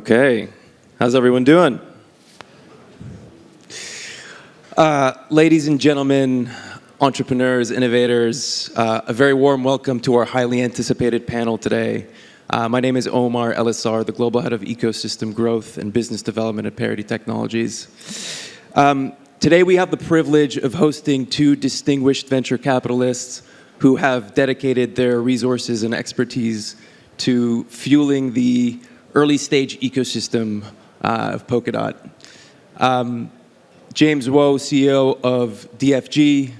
Okay, how's everyone doing? Ladies and gentlemen, entrepreneurs, innovators, a very warm welcome to our highly anticipated panel today. My name is Omar, Elassar, the Global Head of Ecosystem Growth and Business Development at Parity Technologies. Today we have the privilege of hosting two distinguished venture capitalists who have dedicated their resources and expertise to fueling the early stage ecosystem of Polkadot. James Woe, CEO of DFG,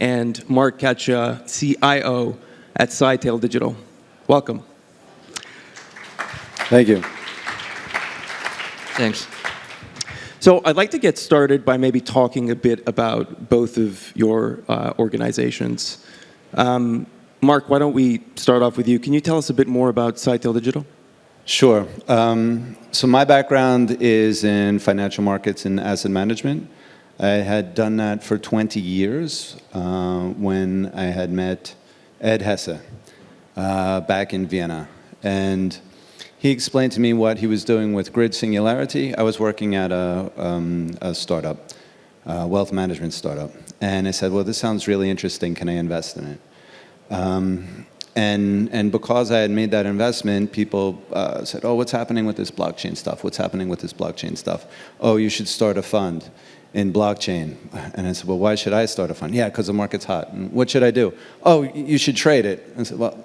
and Mark Cachia, CIO at Scytale Digital. Welcome. Thank you. Thanks. So I'd like to get started by maybe talking a bit about both of your organizations. Mark, why don't we start off with you? Can you tell us a bit more about Scytale Digital? Sure. So my background is in financial markets and asset management. I had done that for 20 years when I had met Ed Hesse back in Vienna. And he explained to me what he was doing with grid singularity. I was working at a startup, wealth management startup. And I said, well, this sounds really interesting. Can I invest in it? And because I had made that investment, people said, oh, what's happening with this blockchain stuff? What's happening with this blockchain stuff? Oh, you should start a fund in blockchain. And I said, well, why should I start a fund? Yeah, because the market's hot. And what should I do? Oh, you should trade it. I said, well,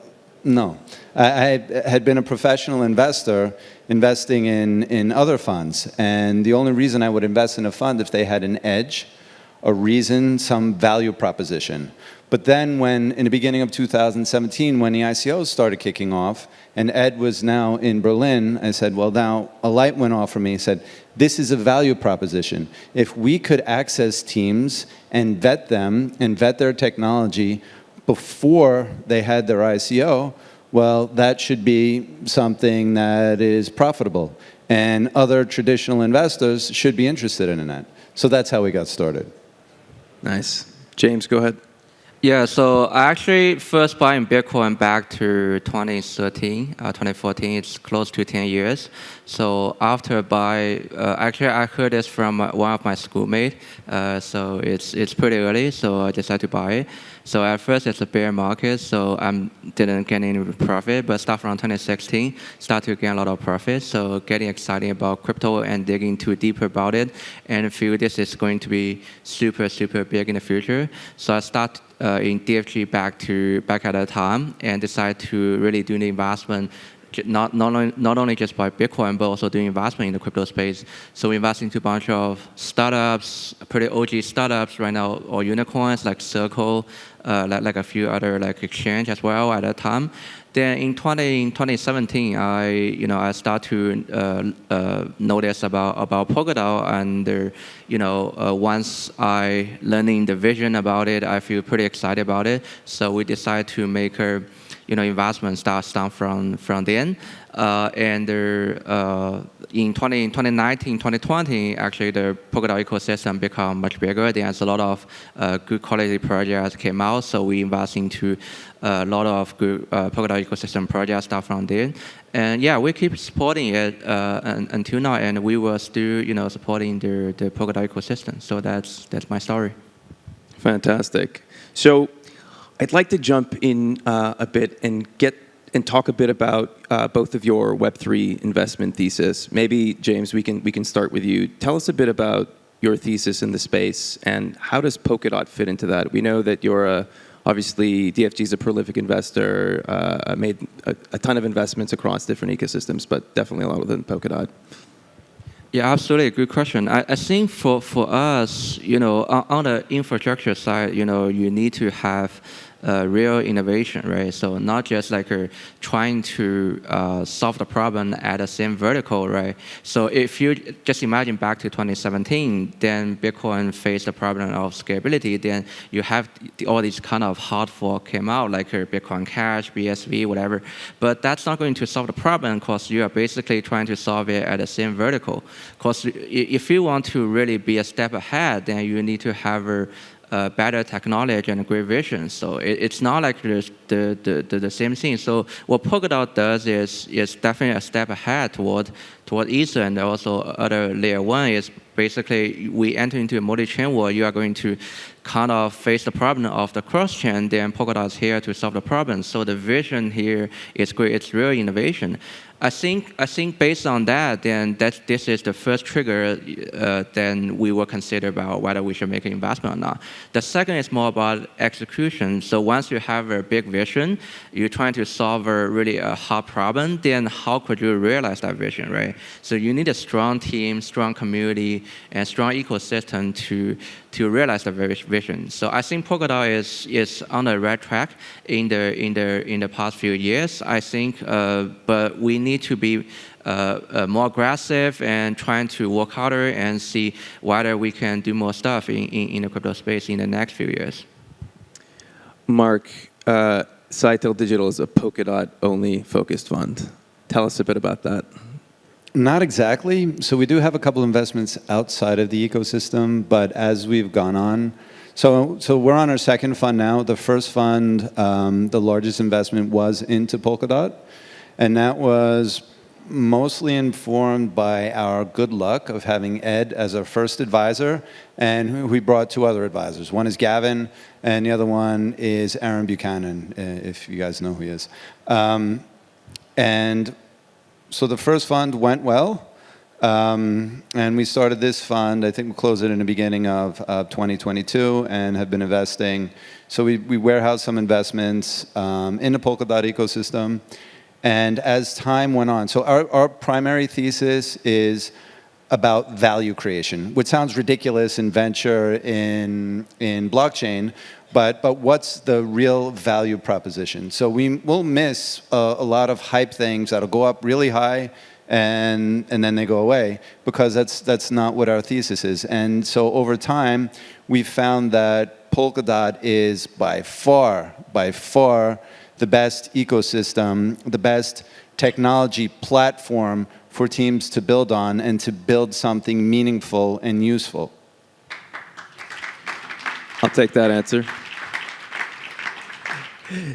no. I had been a professional investor investing in other funds. And the only reason I would invest in a fund if they had an edge, a reason, some value proposition. But then when, in the beginning of 2017, when the ICOs started kicking off, and Ed was now in Berlin, I said, well, now a light went off for me. He said, this is a value proposition. If we could access teams and vet them and vet their technology before they had their ICO, well, that should be something that is profitable. And other traditional investors should be interested in that. So that's how we got started. Nice. James, go ahead. Yeah, so I actually first buying Bitcoin back to 2013, 2014. It's close to 10 years. So after buy, actually I heard this from one of my schoolmates. So it's pretty early, so I decided to buy it. So at first it's a bear market, so I didn't get any profit. But start from 2016, start to get a lot of profit. So getting excited about crypto and digging too deeper about it, and feel this is going to be super, super big in the future. So I start in DFG back at that time and decide to really do the investment. Not only just buy Bitcoin, but also doing investment in the crypto space. So we invest into a bunch of startups, pretty OG startups right now, or unicorns like Circle, like a few other like exchange as well at that time. Then in 2017, I start to notice about Polkadot, and once I learning the vision about it, I feel pretty excited about it. So we decide to make a investment start from then. In 2019, 2020, actually the Polkadot ecosystem become much bigger. There's a lot of good quality projects came out, so we invest into a lot of good Polkadot ecosystem projects start from there. And yeah, we keep supporting it until now, and we were still supporting the Polkadot ecosystem. So that's my story. Fantastic. So I'd like to jump in a bit and talk a bit about both of your Web3 investment thesis. Maybe, James, we can start with you. Tell us a bit about your thesis in the space, and how does Polkadot fit into that? We know that you're obviously, DFG is a prolific investor, made a ton of investments across different ecosystems, but definitely a lot within Polkadot. Yeah, absolutely. Good question. I think for us, on the infrastructure side, you need to have real innovation, right? So not just like trying to solve the problem at the same vertical, right? So if you just imagine back to 2017, then Bitcoin faced the problem of scalability. Then you have all these kind of hard fork came out, like Bitcoin Cash, BSV, whatever. But that's not going to solve the problem because you are basically trying to solve it at the same vertical. Because if you want to really be a step ahead, then you need to have better technology and great vision. So it's not like the same thing. So what Polkadot does is definitely a step ahead toward Ether and also other layer one is basically we enter into a multi-chain world. You are going to kind of face the problem of the cross-chain. Then Polkadot is here to solve the problem. So the vision here is great. It's real innovation. I think based on that, then this is the first trigger. Then we will consider about whether we should make an investment or not. The second is more about execution. So once you have a big vision, you're trying to solve a hard problem. Then how could you realize that vision, right? So you need a strong team, strong community, and strong ecosystem to realize the vision. So I think Polkadot is on the right track in the past few years. I think, but we need to be more aggressive and trying to work harder and see whether we can do more stuff in the crypto space in the next few years. Mark, Scytale Digital is a Polkadot only focused fund. Tell us a bit about that. Not exactly. So we do have a couple investments outside of the ecosystem, but as we've gone on, so we're on our second fund now. The first fund, the largest investment was into Polkadot, and that was mostly informed by our good luck of having Ed as our first advisor, and we brought two other advisors. One is Gavin, and the other one is Aaron Buchanan, if you guys know who he is. And so the first fund went well, and we started this fund. I think we closed it in the beginning of 2022 and have been investing. So we warehoused some investments in the Polkadot ecosystem. And as time went on, so our primary thesis is about value creation, which sounds ridiculous in venture, in blockchain, but what's the real value proposition? So we'll miss a lot of hype things that'll go up really high and then they go away because that's not what our thesis is. And so over time, we found that Polkadot is by far the best ecosystem, the best technology platform for teams to build on and to build something meaningful and useful. I'll take that answer.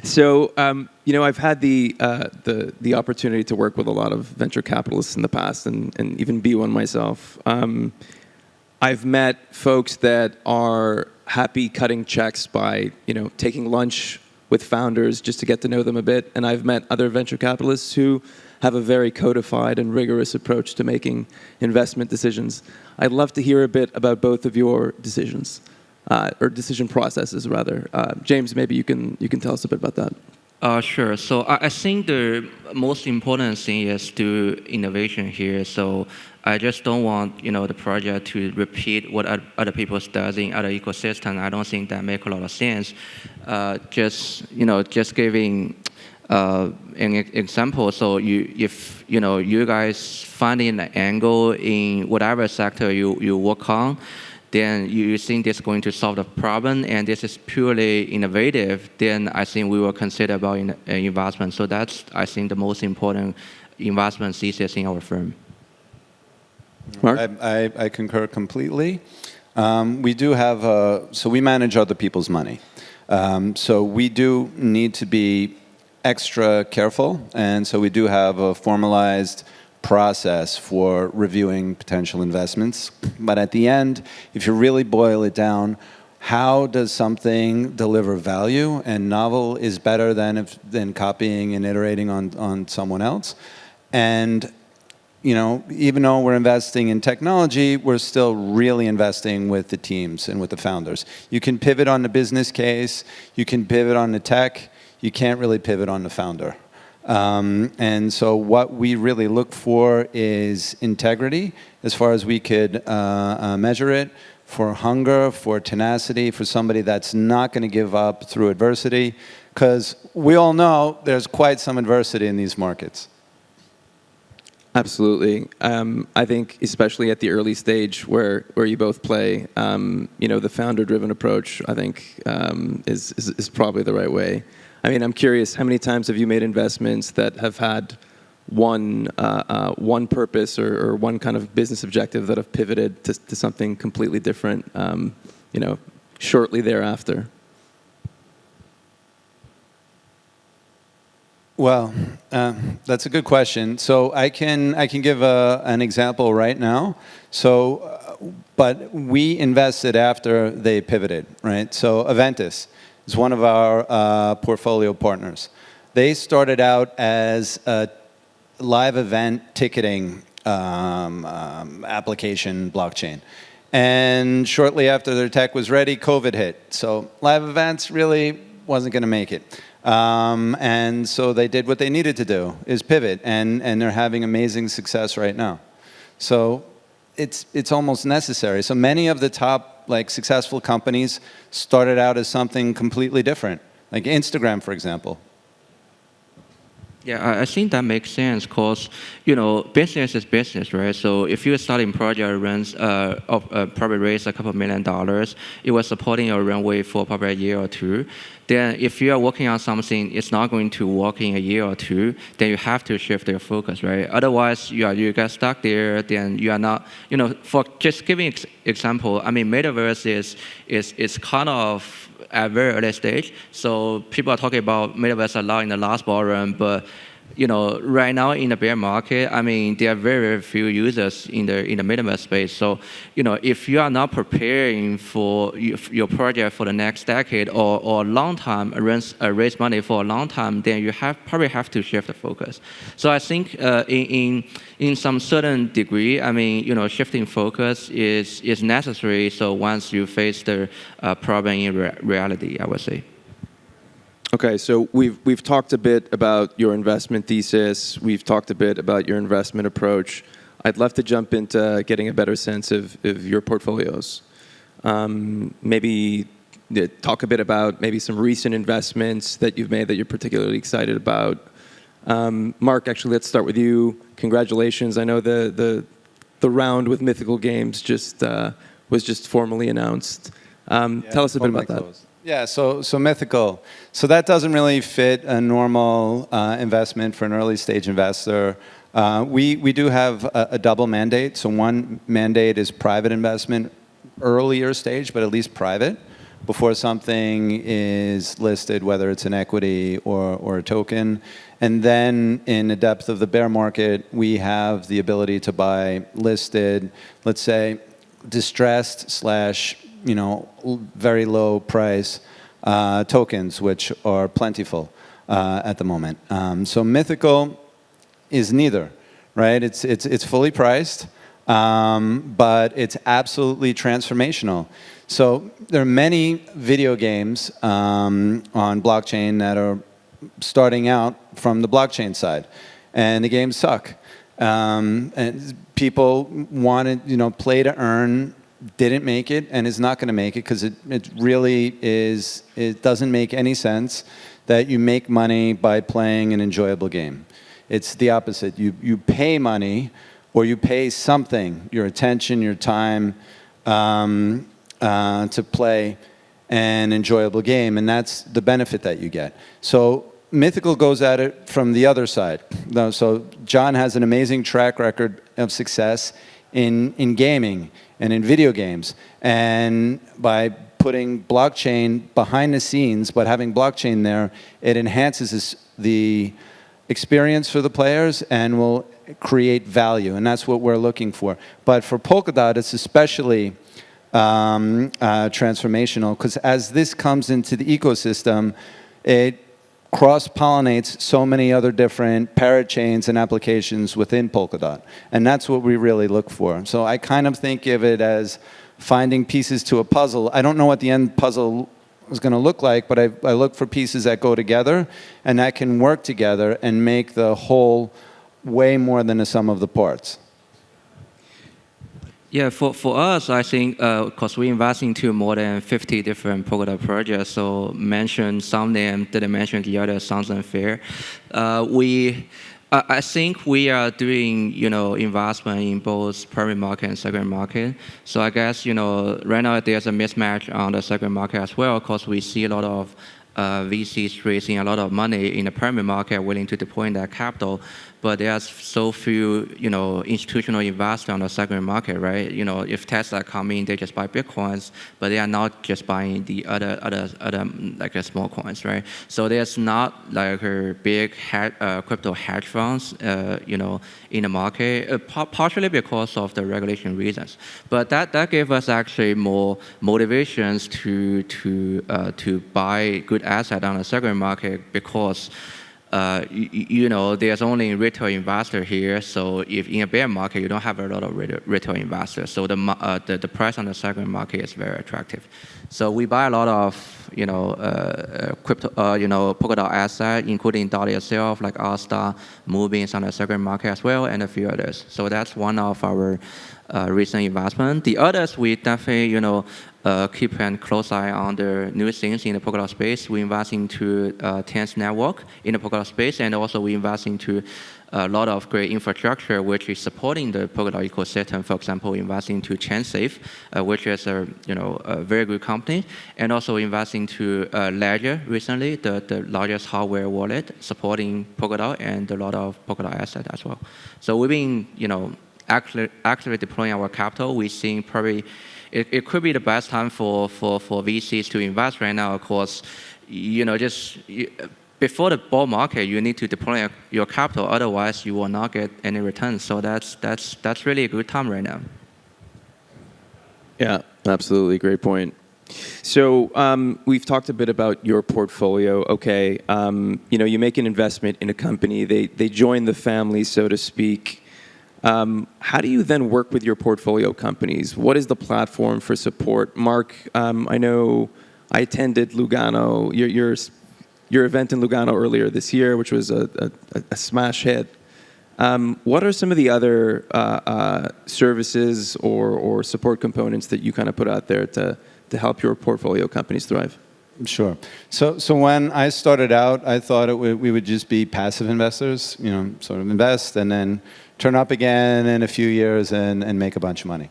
So, I've had the opportunity to work with a lot of venture capitalists in the past and even be one myself. I've met folks that are happy cutting checks by, taking lunch with founders just to get to know them a bit. And I've met other venture capitalists who have a very codified and rigorous approach to making investment decisions. I'd love to hear a bit about both of your decisions. Or decision processes, rather. James, maybe you can tell us a bit about that. Sure. So I think the most important thing is do innovation here. So I just don't want the project to repeat what other people does in other ecosystem. I don't think that makes a lot of sense. Just giving an example. So if you guys finding an angle in whatever sector you work on, then you think this is going to solve the problem, and this is purely innovative, then I think we will consider about investment. So that's, I think, the most important investment thesis in our firm. Mark? I concur completely. We do have, so we manage other people's money. So we do need to be extra careful, and so we do have a formalized process for reviewing potential investments. But at the end, if you really boil it down, how does something deliver value? And novel is better than copying and iterating on someone else. And even though we're investing in technology, we're still really investing with the teams and with the founders. You can pivot on the business case, you can pivot on the tech, you can't really pivot on the founder. And so what we really look for is integrity as far as we could measure it, for hunger, for tenacity, for somebody that's not going to give up through adversity, because we all know there's quite some adversity in these markets. Absolutely. I think especially at the early stage where you both play, the founder-driven approach, I think, is probably the right way. I mean, I'm curious, how many times have you made investments that have had one purpose or one kind of business objective that have pivoted to something completely different? shortly thereafter? Well, that's a good question. So I can give an example right now. But we invested after they pivoted, right? So Aventus is one of our portfolio partners. They started out as a live event ticketing application blockchain. And shortly after their tech was ready, COVID hit. So live events really wasn't going to make it. And so they did what they needed to do, is pivot, and they're having amazing success right now. So it's almost necessary. So many of the top successful companies started out as something completely different, like Instagram, for example. Yeah, I think that makes sense because, business is business, right? So if you're starting project runs, probably raise a couple $1 million, it was supporting your runway for probably a year or two. Then if you are working on something, it's not going to work in a year or two, then you have to shift your focus, right? Otherwise, you get stuck there, then you are not, for just giving example, I mean, metaverse is kind of at very early stage. So people are talking about metaverse a lot in the last ballroom, but right now in the bear market, I mean, there are very, very few users in the metaverse space. So, if you are not preparing for your project for the next decade or a long time, raise money for a long time, then you probably have to shift the focus. So I think in some certain degree, I mean, shifting focus is necessary. So once you face the problem in reality, I would say. Okay, so we've talked a bit about your investment thesis. We've talked a bit about your investment approach. I'd love to jump into getting a better sense of your portfolios. Maybe talk a bit about maybe some recent investments that you've made that you're particularly excited about. Mark, actually, let's start with you. Congratulations. I know the round with Mythical Games was just formally announced. Tell us a bit about that. Yeah, so Mythical. So that doesn't really fit a normal investment for an early stage investor. We do have a double mandate. So one mandate is private investment, earlier stage, but at least private, before something is listed, whether it's an equity or a token. And then in the depth of the bear market, we have the ability to buy listed, let's say, distressed / very low price tokens, which are plentiful at the moment. So Mythical is neither, right? It's fully priced, but it's absolutely transformational. So there are many video games on blockchain that are starting out from the blockchain side, and the games suck. And people wanted, play to earn, didn't make it, and is not going to make it because it really is. It doesn't make any sense that you make money by playing an enjoyable game. It's the opposite. You pay money, or you pay something, your attention, your time, to play an enjoyable game, and that's the benefit that you get. So Mythical goes at it from the other side. So John has an amazing track record of success in gaming and in video games. And by putting blockchain behind the scenes, but having blockchain there, it enhances the experience for the players and will create value. And that's what we're looking for. But for Polkadot, it's especially transformational, because as this comes into the ecosystem, it cross-pollinates so many other different parachains and applications within Polkadot. And that's what we really look for. So I kind of think of it as finding pieces to a puzzle. I don't know what the end puzzle is going to look like, but I look for pieces that go together and that can work together and make the whole way more than the sum of the parts. Yeah, for us, I think, because we invest into more than 50 different Polkadot projects, so mention some name, didn't mention the other, sounds unfair. I think we are doing, investment in both primary market and secondary market. So I guess, right now there's a mismatch on the secondary market as well, because we see a lot of VCs raising a lot of money in the primary market, willing to deploy that capital, but there's so few, institutional investors on the secondary market, right? If Tesla come in, they just buy Bitcoins, but they are not just buying the other like small coins, right? So there's not like a big crypto hedge funds, in the market, partially because of the regulation reasons. But that gave us actually more motivations to buy good asset on the secondary market because there's only retail investor here. So if in a bear market, you don't have a lot of retail investors. So the price on the secondary market is very attractive. So we buy a lot of crypto, Polkadot asset, including DOT itself, like Elassar, moving on the secondary market as well, and a few others. So that's one of our recent investment. The others we definitely keep a close eye on the new things in the Polkadot space. We invest into Tense Network in the Polkadot space, and also we invest into a lot of great infrastructure which is supporting the Polkadot ecosystem. For example, we invest into ChainSafe, which is a very good company, and also invest into Ledger recently, the largest hardware wallet supporting Polkadot and a lot of Polkadot assets as well. So we've been actively deploying our capital. We think probably it could be the best time for VCs to invest right now. Of course, before the bull market, you need to deploy your capital. Otherwise, you will not get any returns. So that's really a good time right now. Yeah, absolutely. Great point. So we've talked a bit about your portfolio. Okay, you make an investment in a company. They join the family, so to speak. How do you then work with your portfolio companies? What is the platform for support? Mark, I know I attended Lugano, your event in Lugano earlier this year, which was a smash hit. What are some of the other services or support components that you kind of put out there to help your portfolio companies thrive? Sure. So when I started out, I thought we would just be passive investors, sort of invest and then turn up again in a few years and make a bunch of money.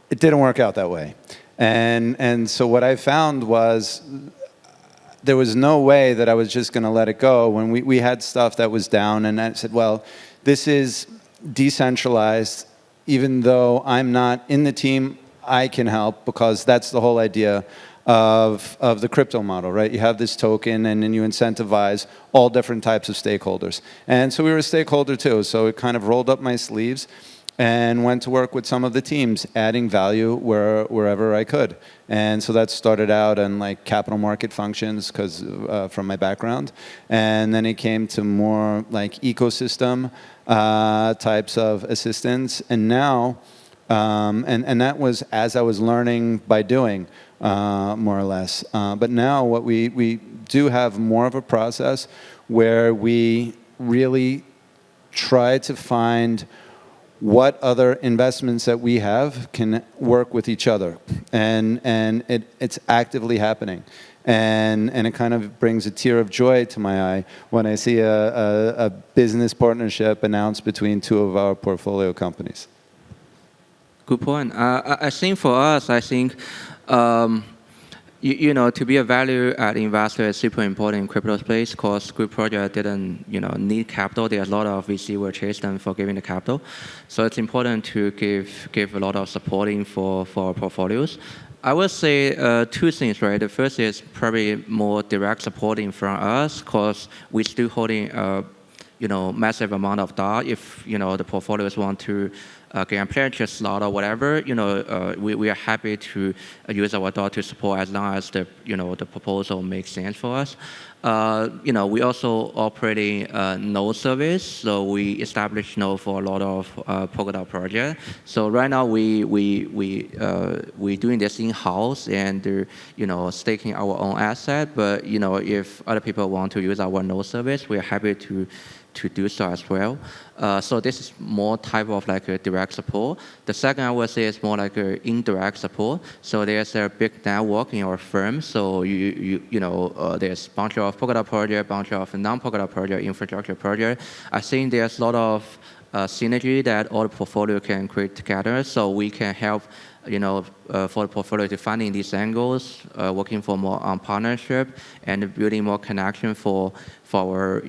It didn't work out that way. And so what I found was there was no way that I was just going to let it go when we had stuff that was down. And I said, well, this is decentralized. Even though I'm not in the team, I can help because that's the whole idea of the crypto model, right? You have this token and then you incentivize all different types of stakeholders. And so we were a stakeholder too. So it kind of rolled up my sleeves and went to work with some of the teams, adding value wherever I could. And so that started out in like capital market functions because from my background. And then it came to more like ecosystem types of assistance. And now, and that was as I was learning by doing. More or less. But now what we do have more of a process where we really try to find what other investments that we have can work with each other. And it's actively happening. And it kind of brings a tear of joy to my eye when I see a business partnership announced between two of our portfolio companies. Good point. I think for us, to be a value-add investor is super important in crypto space because good project didn't, need capital. There's a lot of VC will chase them for giving the capital. So it's important to give a lot of supporting for our portfolios. I would say two things, right? The first is probably more direct supporting from us because we're still holding massive amount of DOT. If, the portfolios want to get a purchase slot or whatever, we are happy to use our DOT to support as long as the proposal makes sense for us. We also operating node service, so we establish node for a lot of Polkadot project. So right now we doing this in house and staking our own asset. But if other people want to use our node service, we are happy to do so as well. So this is more type of like a direct support. The second I would say is more like a indirect support. So there's a big network in our firm. So there's a bunch of Polkadot project, bunch of non-Polkadot project, infrastructure project. I think there's a lot of synergy that all the portfolio can create together. So we can help, for the portfolio to finding these angles, working for more on partnership and building more connection for our,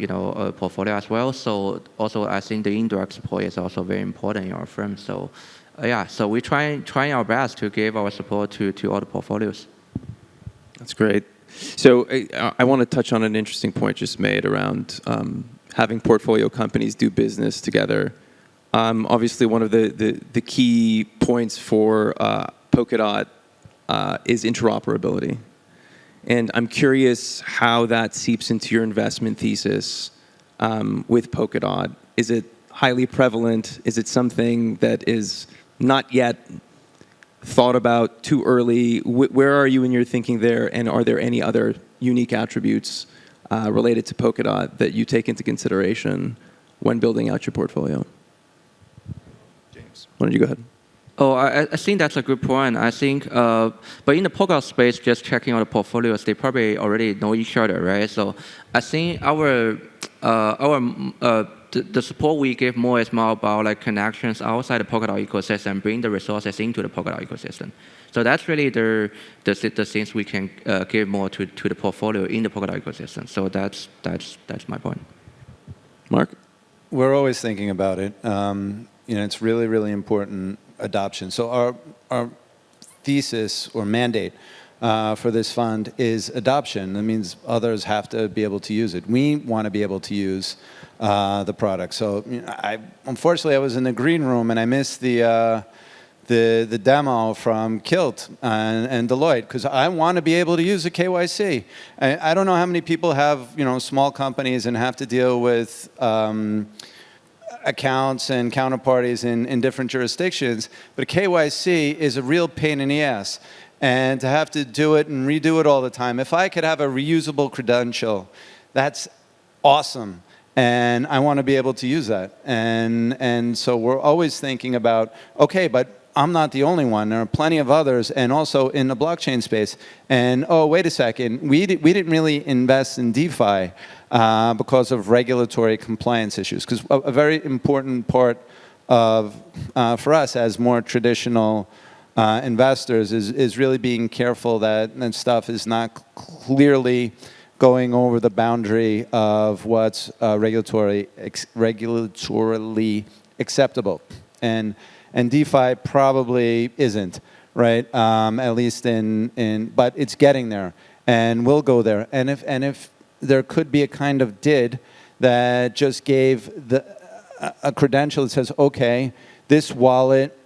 portfolio as well. So also, I think the indirect support is also very important in our firm. So, so we trying our best to give our support to all the portfolios. That's great. So I want to touch on an interesting point just made around having portfolio companies do business together. Obviously, one of the key points for Polkadot is interoperability. And I'm curious how that seeps into your investment thesis with Polkadot. Is it highly prevalent? Is it something that is not yet thought about too early? Where are you in your thinking there? And are there any other unique attributes related to Polkadot that you take into consideration when building out your portfolio? James, why don't you go ahead? Oh, I think that's a good point. I think, but in the Polkadot space, just checking out the portfolios, they probably already know each other, right? So I think the support we give more is more about like connections outside the Polkadot ecosystem, bring the resources into the Polkadot ecosystem. So that's really the things we can give more to the portfolio in the Polkadot ecosystem. So that's my point. Mark? We're always thinking about it. It's really, really important adoption. So our thesis or mandate for this fund is adoption. That means others have to be able to use it. We want to be able to use the product. So unfortunately, I was in the green room and I missed the demo from Kilt and Deloitte because I want to be able to use the KYC. I don't know how many people have small companies and have to deal with accounts and counterparties in different jurisdictions, but KYC is a real pain in the ass. And to have to do it and redo it all the time. If I could have a reusable credential, that's awesome. And I want to be able to use that. And so we're always thinking about, okay, but I'm not the only one. There are plenty of others, and also in the blockchain space. And oh, wait a second, we didn't really invest in DeFi because of regulatory compliance issues. Because a very important part of for us as more traditional investors is really being careful that stuff is not clearly going over the boundary of what's regulatorily acceptable. And DeFi probably isn't, right? At least but it's getting there, and we'll go there. And if there could be a kind of DID that just gave a credential that says, okay, this wallet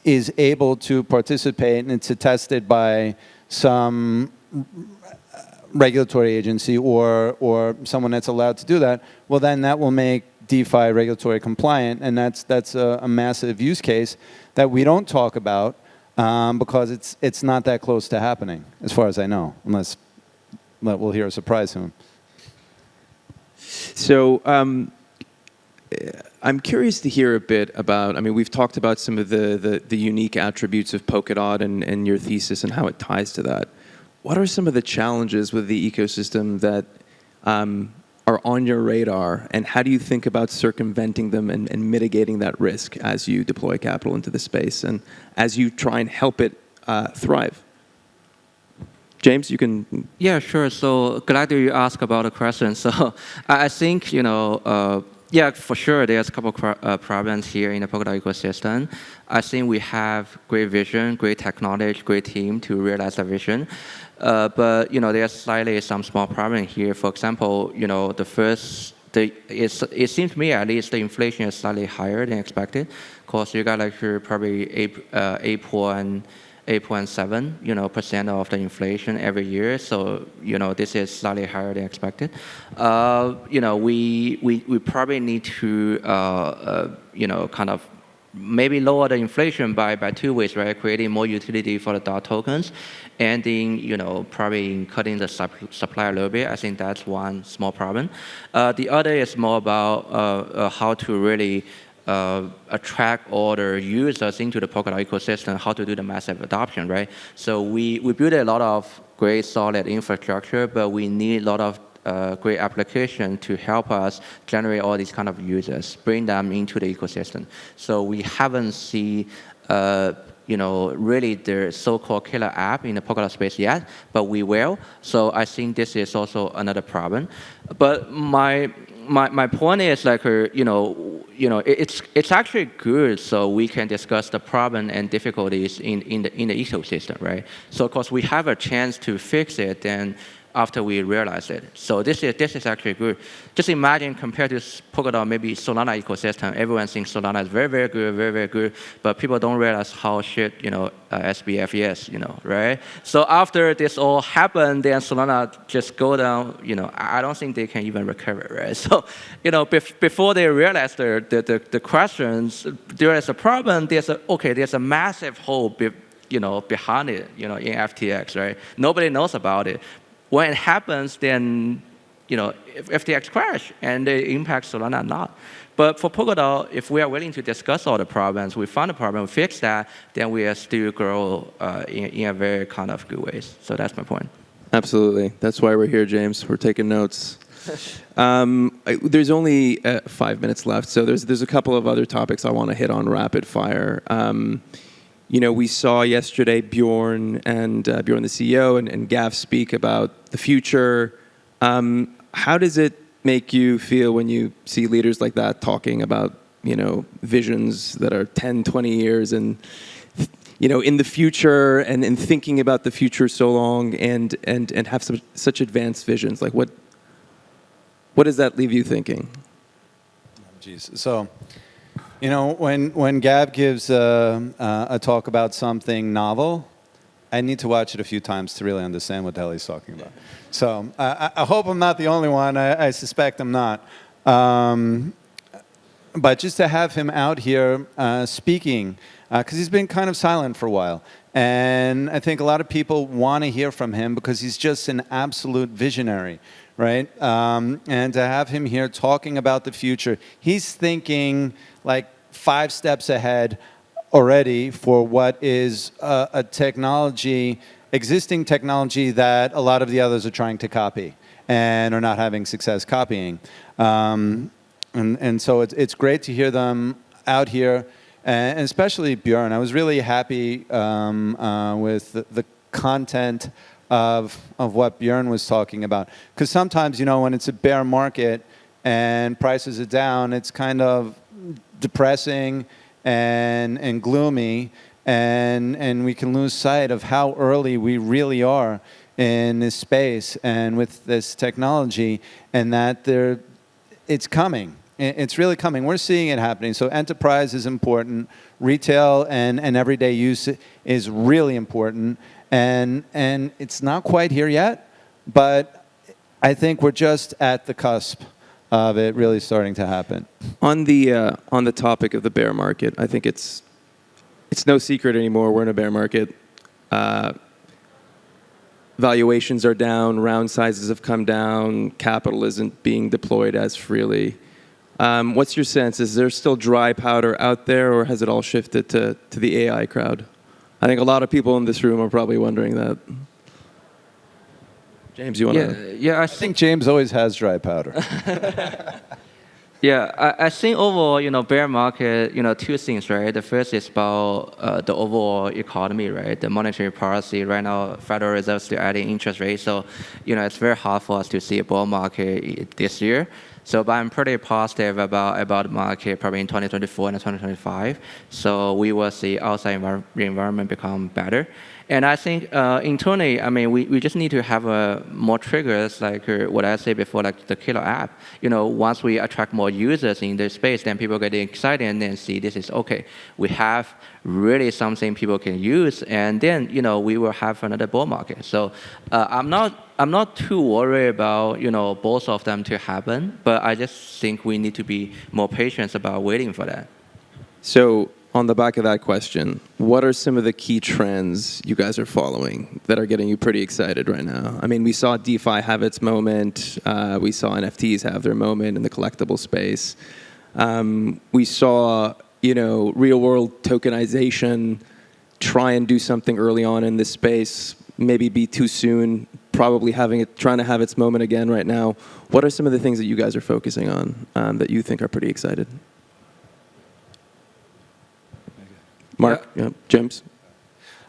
is able to participate and it's attested by some regulatory agency or someone that's allowed to do that, well then that will make DeFi regulatory compliant, and that's a massive use case that we don't talk about because it's not that close to happening, as far as I know, unless we'll hear a surprise soon. So I'm curious to hear a bit about, we've talked about some of the unique attributes of Polkadot and your thesis and how it ties to that. What are some of the challenges with the ecosystem that are on your radar, and how do you think about circumventing them and mitigating that risk as you deploy capital into the space and as you try and help it thrive? James, you can... Yeah, sure. So glad that you asked about the question. So I think, yeah, for sure, there's a couple of problems here in the Polkadot ecosystem. I think we have great vision, great technology, great team to realize the vision. But there's slightly some small problem here. For example, it seems to me at least the inflation is slightly higher than expected. Of course, you got like probably 8.7% of the inflation every year. So this is slightly higher than expected. We probably need to kind of maybe lower the inflation by two ways, right? Creating more utility for the DOT tokens, and then probably cutting the supply a little bit. I think that's one small problem. The other is more about how to really attract all the users into the Polkadot ecosystem, how to do the massive adoption, right? So we build a lot of great solid infrastructure, but we need a lot of great application to help us generate all these kind of users, bring them into the ecosystem. So we haven't seen really the so-called killer app in the Polkadot space yet, but we will. So I think this is also another problem. But my point is like, it's actually good so we can discuss the problem and difficulties in the ecosystem, right? So of course we have a chance to fix it then after we realize it. So this is actually good. Just imagine compared to Polkadot, maybe Solana ecosystem, everyone thinks Solana is very, very good, very, very good, but people don't realize how shit, SBF is, right? So after this all happened, then Solana just go down, I don't think they can even recover, right? So, before they realize the questions, there is a problem, there's a massive hole, behind it, in FTX, right? Nobody knows about it. When it happens, then if FTX crash and it impacts Solana not. But for Polkadot, if we are willing to discuss all the problems, we find a problem, we fix that, then we are still grow in a very kind of good ways. So that's my point. Absolutely. That's why we're here, James. We're taking notes. There's only 5 minutes left, so there's a couple of other topics I want to hit on rapid fire. We saw yesterday Bjorn the CEO, and Gav speak about the future. How does it make you feel when you see leaders like that talking about, visions that are 10, 20 years and, in the future and thinking about the future so long and have such advanced visions? Like what does that leave you thinking? Jeez. So, when Gab gives a talk about something novel, I need to watch it a few times to really understand what the hell he's talking about. So I hope I'm not the only one. I suspect I'm not. But just to have him out here speaking, because he's been kind of silent for a while. And I think a lot of people want to hear from him because he's just an absolute visionary, right? And to have him here talking about the future, he's thinking like 5 steps ahead already for what is a technology, existing technology that a lot of the others are trying to copy and are not having success copying. And so it's great to hear them out here, and especially Bjorn. I was really happy with the content of what Bjorn was talking about. Because sometimes, when it's a bear market and prices are down, it's kind of depressing and gloomy, and we can lose sight of how early we really are in this space and with this technology, and that it's coming. It's really coming. We're seeing it happening. So enterprise is important. Retail and everyday use is really important. And it's not quite here yet, but I think we're just at the cusp of it really starting to happen. On the topic of the bear market, I think it's no secret anymore. We're in a bear market. Valuations are down. Round sizes have come down. Capital isn't being deployed as freely. What's your sense? Is there still dry powder out there, or has it all shifted to the AI crowd? I think a lot of people in this room are probably wondering that. James, you want to? Yeah, I think James always has dry powder. Yeah, I think overall, bear market, 2 things, right? The first is about the overall economy, right? The monetary policy. Right now, Federal Reserve is still adding interest rates, so it's very hard for us to see a bull market this year. So, but I'm pretty positive about the market probably in 2024 and 2025. So we will see outside environment become better. And I think internally, we just need to have more triggers, like what I said before, like the killer app. Once we attract more users in this space, then people get excited and then see this is okay. We have really something people can use, and then we will have another bull market. So I'm not too worried about both of them to happen, but I just think we need to be more patient about waiting for that. So, on the back of that question, what are some of the key trends you guys are following that are getting you pretty excited right now? We saw DeFi have its moment. We saw NFTs have their moment in the collectible space. We saw, real-world tokenization try and do something early on in this space, maybe be too soon, probably trying to have its moment again right now. What are some of the things that you guys are focusing on that you think are pretty excited? Mark, James?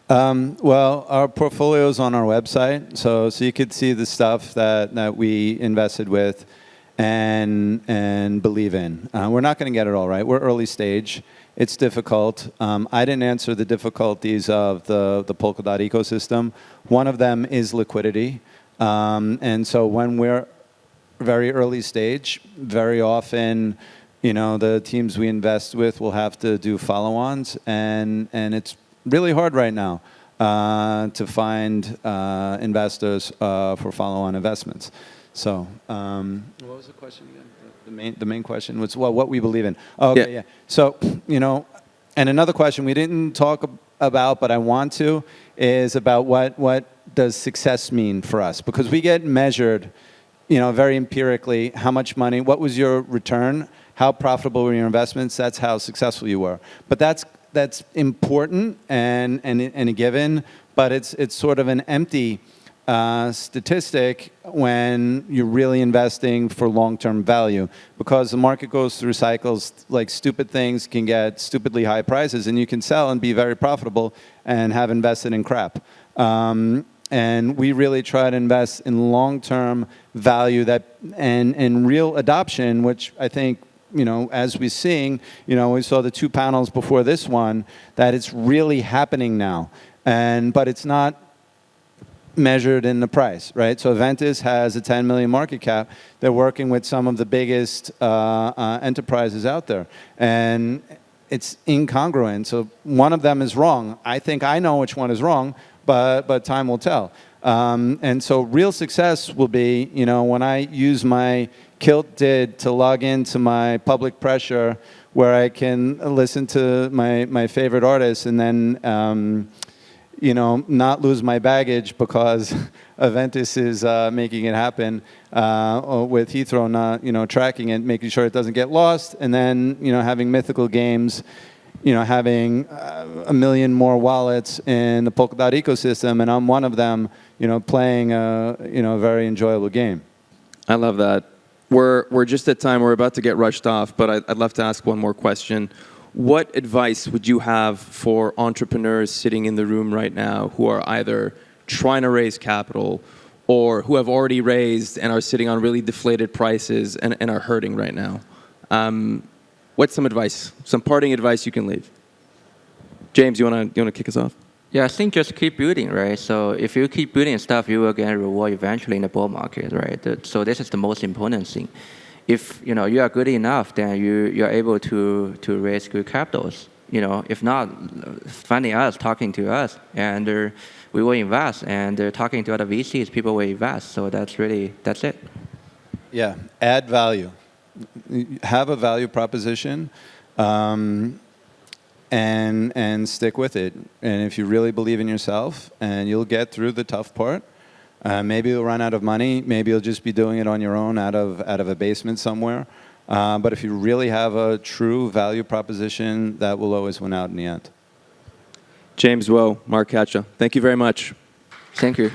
Well, our portfolio is on our website, so you could see the stuff that we invested with and believe in. We're not going to get it all right. We're early stage. It's difficult. I didn't answer the difficulties of the Polkadot ecosystem. One of them is liquidity. And so when we're very early stage, very often, the teams we invest with will have to do follow-ons, and it's really hard right now to find investors for follow-on investments. So, what was the question again? The main question was, well, what we believe in. Oh, okay, yeah. So, and another question we didn't talk about, but I want to, is about what does success mean for us? Because we get measured, very empirically, how much money, what was your return, how profitable were your investments, that's how successful you were. But that's important and a given, but it's sort of an empty statistic when you're really investing for long-term value, because the market goes through cycles. Like stupid things can get stupidly high prices, and you can sell and be very profitable and have invested in crap. And we really try to invest in long-term value and real adoption, which I think, as we're seeing, we saw the 2 panels before this one, that it's really happening now. But it's not measured in the price, right? So Aventis has a 10 million market cap. They're working with some of the biggest enterprises out there. And it's incongruent. So one of them is wrong. I think I know which one is wrong, but time will tell. And so real success will be, when I use my Kilt did to log into my public pressure, where I can listen to my favorite artists and then not lose my baggage because Aventis is making it happen, with Heathrow not, tracking it, making sure it doesn't get lost, and then, having mythical games, having 1 million more wallets in the Polkadot ecosystem, and I'm one of them, playing a very enjoyable game. I love that. We're just at time. We're about to get rushed off, but I'd love to ask one more question. What advice would you have for entrepreneurs sitting in the room right now who are either trying to raise capital or who have already raised and are sitting on really deflated prices and are hurting right now? What's some advice, some parting advice you can leave? James, you wanna kick us off? Yeah, I think just keep building, right? So if you keep building stuff, you will get a reward eventually in the bull market, right? So this is the most important thing. If you are good enough, then you're able to raise good capitals. If not, finding us, talking to us, and we will invest. And talking to other VCs, people will invest. So that's it. Yeah, add value. Have a value proposition, and stick with it. And if you really believe in yourself, and you'll get through the tough part. Maybe you'll run out of money. Maybe you'll just be doing it on your own out of a basement somewhere. But if you really have a true value proposition, that will always win out in the end. James, Mark, Cachia, thank you very much. Thank you.